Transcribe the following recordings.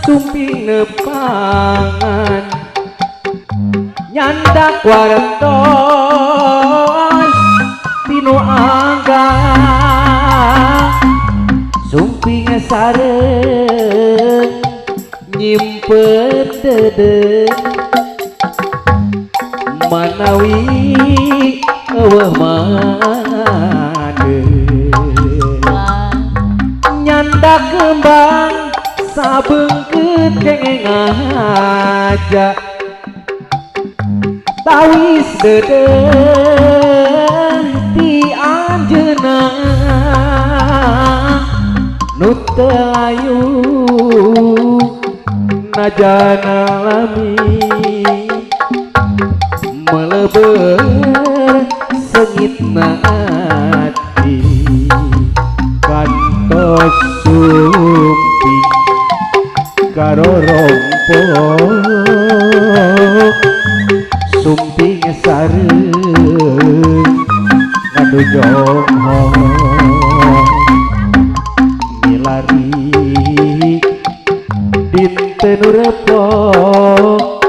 Sumping nepangan nyandak wartos tinu angga sumping sareng nyimpen dedeng manawi eueuh made nyandak kembang sabengkeut kengeng aja tawis dedeh ti anjeunna nu teu ayu najana lami melebeur sengitna ati kantos sumping karorompo sumping sareng ngadu jonghong milari dinten repok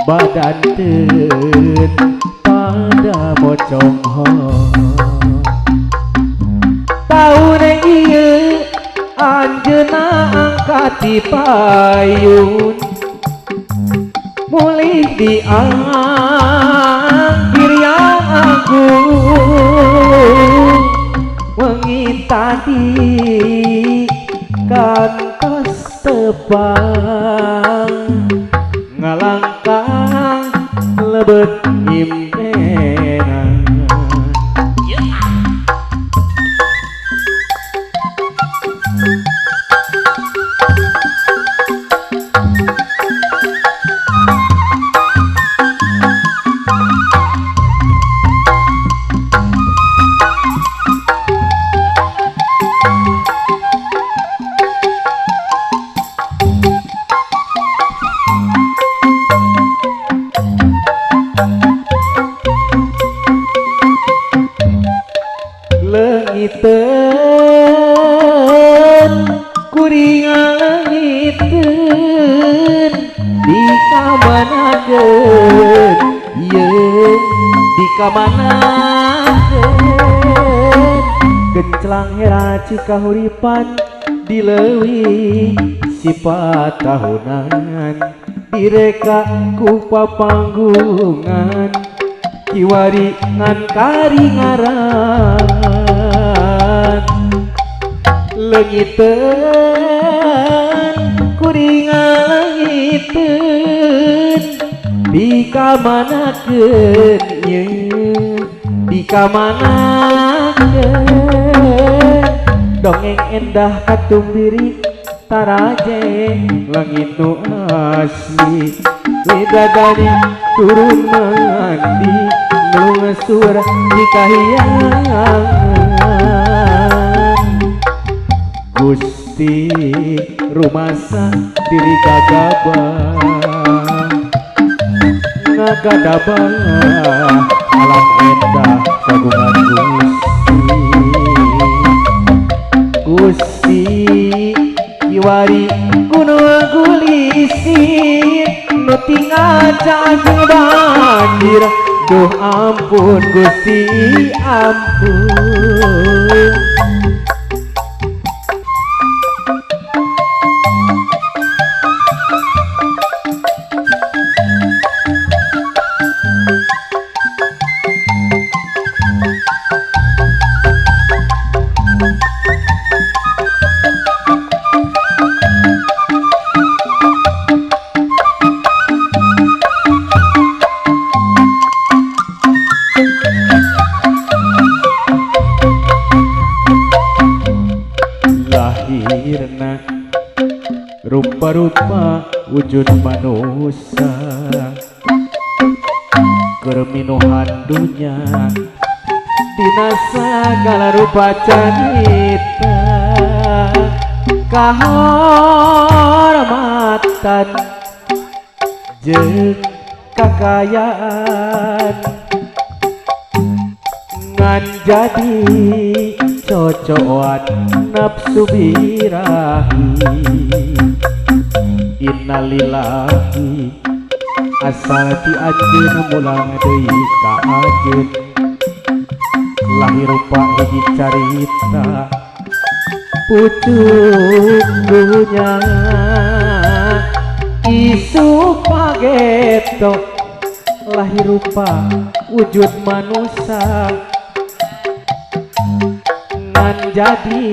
badan teun pada moconghong taun ieu anjeunna angkat payun mulih dianggir yang agung wengi tadi kantos tepang ngalangkah lebet impenan leungiteun kuring leungiteun dikamanakeun yeun dikamanakeun genclang hera cikahuripan dileuwih sifat tahunan direka ku papanggungan kiwari ngan karingaran leungiteun kuring leungiteun dikamanakeun yeun dikamanakeun dongeng endah katumbiri taraje langit nu asli widadari turun mandi ngelungesur di kahyangan Gusti rumasa diri gagabah ngagadabah alam endah kagungan Gusti kiwari kuno gulisir nu tinggal cacing banjir duh ampun Gusti ampun lahirna rupa-rupa wujud manusia kerminuhan dunya tina sagala rupa canita kahormatan jeung kakayaan ngan jadi cocokan nafsu birahi innalillahi asal ti ajeun mulang deui ka ajeun lahir rupa hiji carita pucuk dunya isu pageto lahir rupa wujud manusia ngan jadi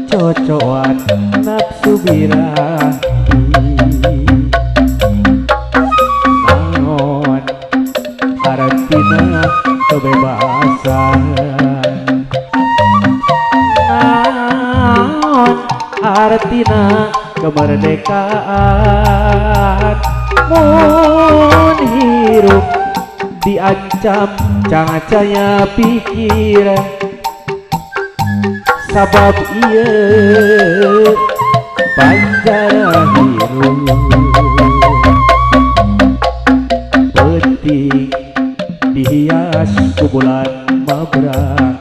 cocokan nafsu birahi naon artina kebebasan naon artina kemerdekaan mun hirup diancam cangacaya pikiran sabab ieu panjara hirup penting dihias ku bulan mabrak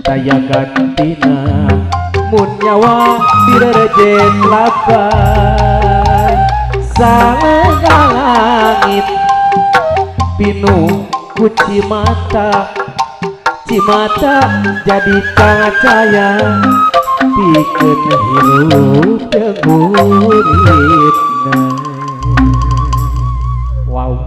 daya gantina mun nyawa direjet lapan sagala langit pinuh ku cimata jadi cahaya pikeun hirup jeung muridna wow